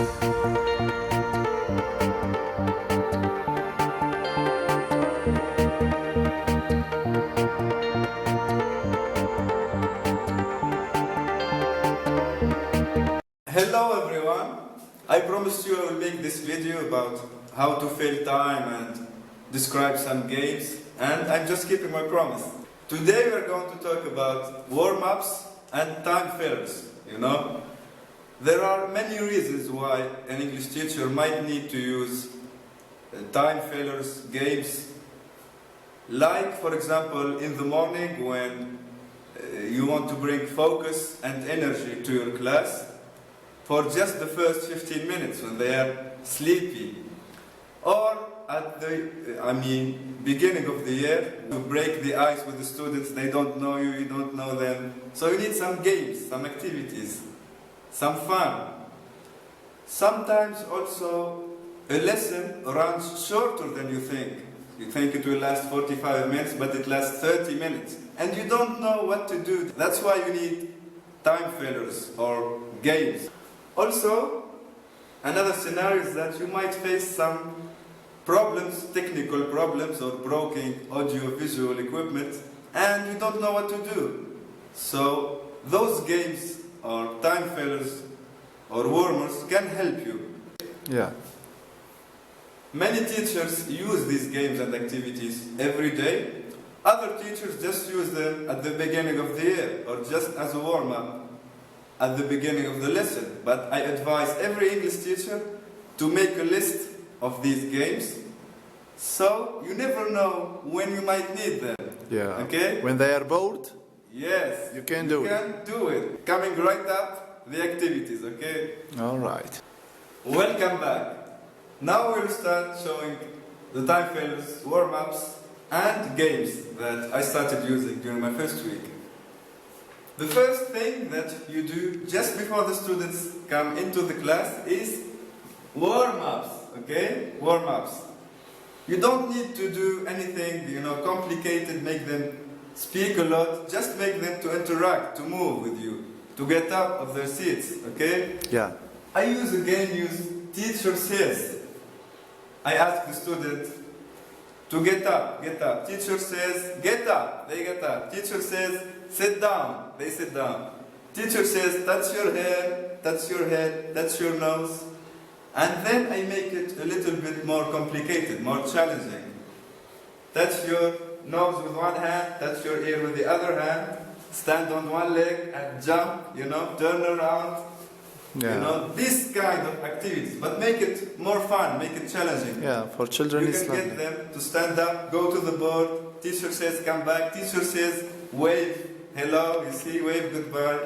Hello everyone! I promised you I will make this video about how to fill time and describe some games, and I'm just keeping my promise. Today we are going to talk about warm-ups and time fillers, There are many reasons why an English teacher might need to use time fillers, games, like for example in the morning when you want to bring focus and energy to your class, for just the first 15 minutes when they are sleepy. Or at the beginning of the year, to break the ice with the students, they don't know you, you don't know them. So you need some games, some activities, some fun. Sometimes also a lesson runs shorter than you think. You think it will last 45 minutes, but it lasts 30 minutes. And you don't know what to do. That's why you need time fillers or games. Also, another scenario is that you might face some problems, technical problems or broken audio-visual equipment, and you don't know what to do. So those games or time fillers or warmers can help you. Yeah. Many teachers use these games and activities every day. Other teachers just use them at the beginning of the year or just as a warm-up at the beginning of the lesson. But I advise every English teacher to make a list of these games, so you never know when you might need them. Yeah. Okay? When they are bored, yes, you can do it. Coming right up, the activities, okay? All right. Welcome back. Now we'll start showing the time fillers, warm-ups, and games that I started using during my first week. The first thing that you do just before the students come into the class is warm-ups, okay? Warm-ups. You don't need to do anything, complicated, make them speak a lot. Just make them to interact, to move with you, to get up of their seats, okay? Yeah. I use teacher says. I ask the student to get up, get up. Teacher says, get up, they get up. Teacher says, sit down, they sit down. Teacher says, touch your hair, touch your head, touch your nose. And then I make it a little bit more complicated, more challenging. Touch your nose with one hand, touch your ear with the other hand, stand on one leg and jump, turn around. Yeah. This kind of activities, but make it more fun, make it challenging. Yeah, for children you can get them to stand up, go to the board, teacher says come back, teacher says wave, hello, wave goodbye.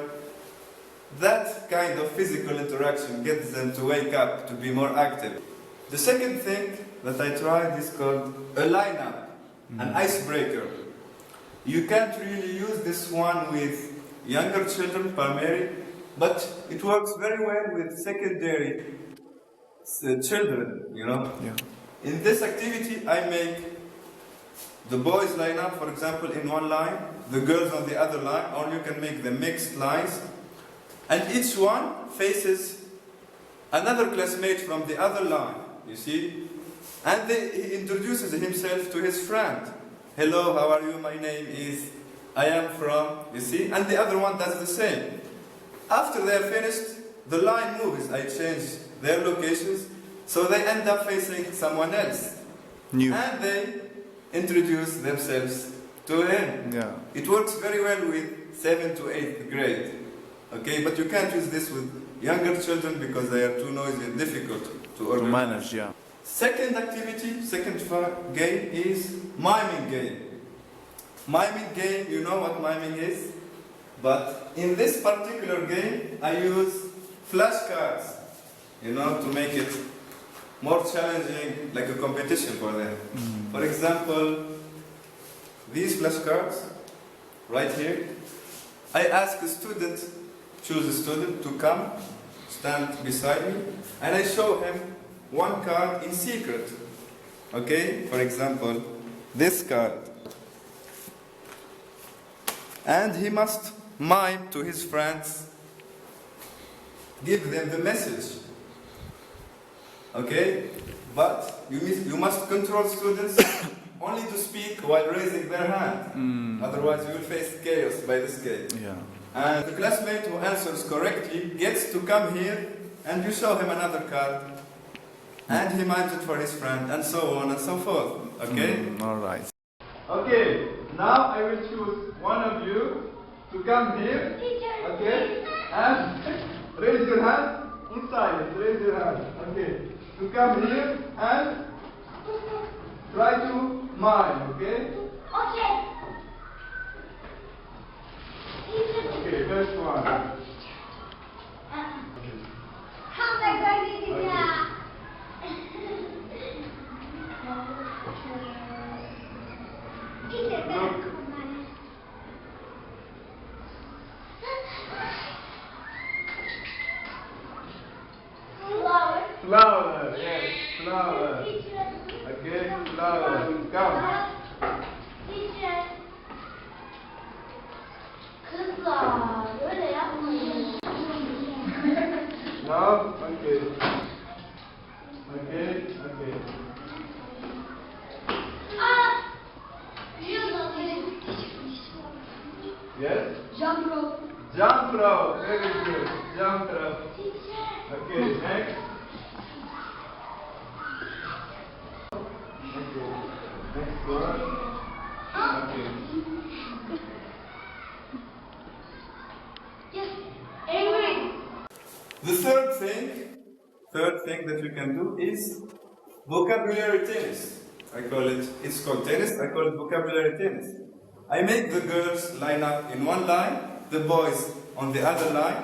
That kind of physical interaction gets them to wake up, to be more active. The second thing that I tried is called a lineup, an icebreaker. You can't really use this one with younger children, primary, but it works very well with secondary children, Yeah. In this activity, I make the boys line up, for example, in one line, the girls on the other line, or you can make them mixed lines, and each one faces another classmate from the other line, and he introduces himself to his friend. Hello, how are you? My name is, I am from, and the other one does the same. After they are finished, the line moves. I change their locations, so they end up facing someone else. New. And they introduce themselves to him. Yeah. It works very well with 7th to 8th grade. Okay, but you can't use this with younger children because they are too noisy and difficult to organize. To manage, yeah. Second activity, second game is miming game. Miming game, you know what miming is? But in this particular game, I use flashcards, to make it more challenging, like a competition for them. For example, these flashcards, right here, I ask a student, choose a student to come, stand beside me, and I show him one card in secret. Okay, for example, this card. And he must mime to his friends, give them the message. Okay? But you must control students only to speak while raising their hand. Otherwise, you will face chaos by this game. Yeah. And the classmate who answers correctly gets to come here and you show him another card. And he mimes it for his friend, and so on and so forth. Okay? All right. Okay, now I will choose one of you to come here. Okay? And raise your hand in silence. Raise your hand. Okay. To come here and try to mime. Okay? Okay. Okay, first one. How am I going to do that? Flower, yes, flower. Okay, flower. Come. Kızlar, öyle yapmayın. No? Okay. Okay, okay. Yes? Jump rope. Jump rope, very good. Jump rope. Okay, next. Okay, next one. Okay. Just angry. The third thing that you can do is vocabulary tennis. It's called tennis, I call it vocabulary tennis. I make the girls line up in one line, the boys on the other line,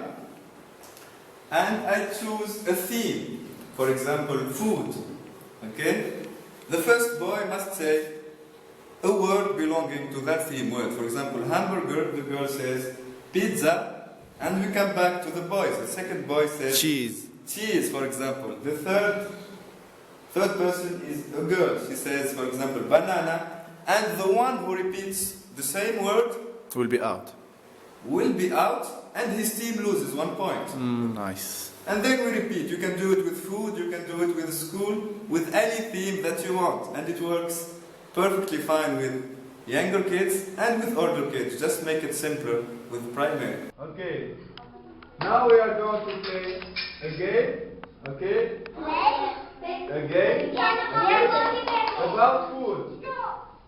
and I choose a theme. For example, food. Okay? The first boy must say a word belonging to that theme word. For example, hamburger, the girl says pizza, and we come back to the boys. The second boy says Cheese. cheese, for example. The third person is a girl. She says, for example, banana, and the one who repeats the same word Will be out. will be out, and his team loses 1 point. Nice. And then we repeat. You can do it with food, you can do it with school, with any theme that you want. And it works perfectly fine with younger kids and with older kids. Just make it simpler with primary. Okay. Now we are going to play a game. Okay? A game. About food.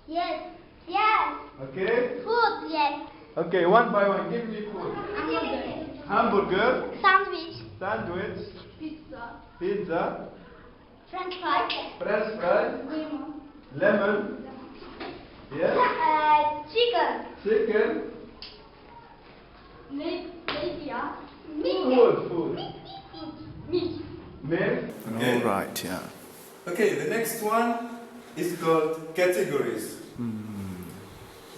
Yes. Yes. Okay? Food. Yes. Okay, one by one. Give me food. Hamburger. Sandwich. Sandwich. Pizza. Pizza. French fries. French fries. Lemon. Yes. Chicken. Chicken. Meat. Food. Meat. Milk. All right. Yeah. Okay, the next one is called categories.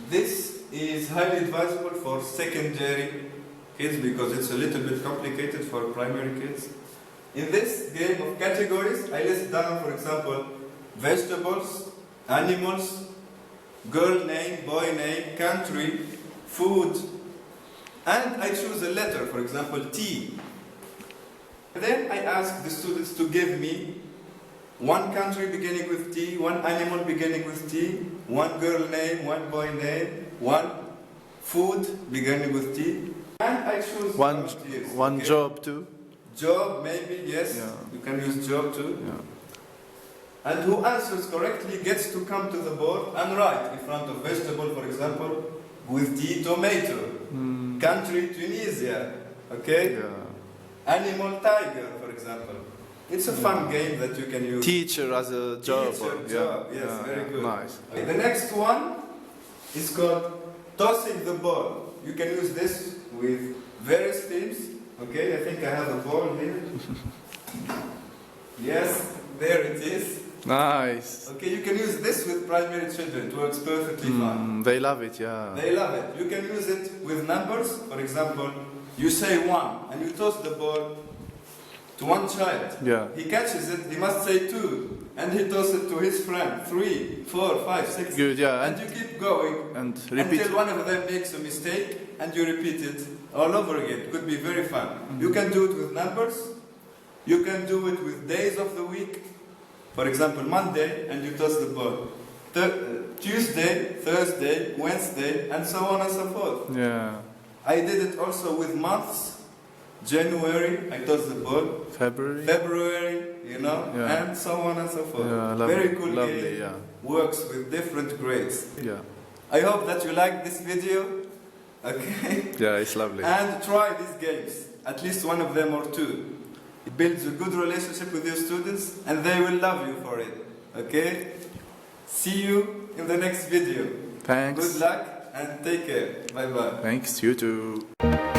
This is highly advisable for secondary kids because it's a little bit complicated for primary kids. In this game of categories, I list down, for example, vegetables, animals, girl name, boy name, country, food, and I choose a letter, for example, T. Then I ask the students to give me one country beginning with T, one animal beginning with T, one girl name, one boy name, one food beginning with T, and I choose One T's, one okay? job too. Job, maybe, yes. Yeah. You can use job too. Yeah. And who answers correctly gets to come to the board and write in front of vegetable, for example, with T, tomato. Country, Tunisia. Okay? Yeah. Animal, tiger, for example. It's a fun game that you can use. Teacher as a job. Teacher, or- job, yeah. yes, Yeah, very yeah. good. Nice. Okay, the next one is called tossing the ball. You can use this with various teams. Okay, I think I have a ball here. Yes, there it is. Nice. Okay, you can use this with primary children. It works perfectly fine. They love it. Yeah. They love it. You can use it with numbers. For example, you say 1 and you toss the ball to one child. Yeah. He catches it, he must say 2. And he tosses it to his friend. 3, 4, 5, 6. Good. Yeah. And you keep going And repeat. until one of them makes a mistake and you repeat it all over again. It could be very fun. You can do it with numbers, You can do it with days of the week. For example, Monday, and you toss the ball. Tuesday, Thursday, Wednesday, and so on and so forth. Yeah. I did it also with months. January, I toss the ball. February. February, Yeah. and so on and so forth. Yeah, lovely, Very cool lovely, game. yeah. Works with different grades. Yeah. I hope that you like this video. Okay? Yeah, it's lovely. And try these games. At least one of them or two. It builds a good relationship with your students and they will love you for it. Okay? See you in the next video. Thanks. Good luck and take care. Bye bye. Thanks, you too.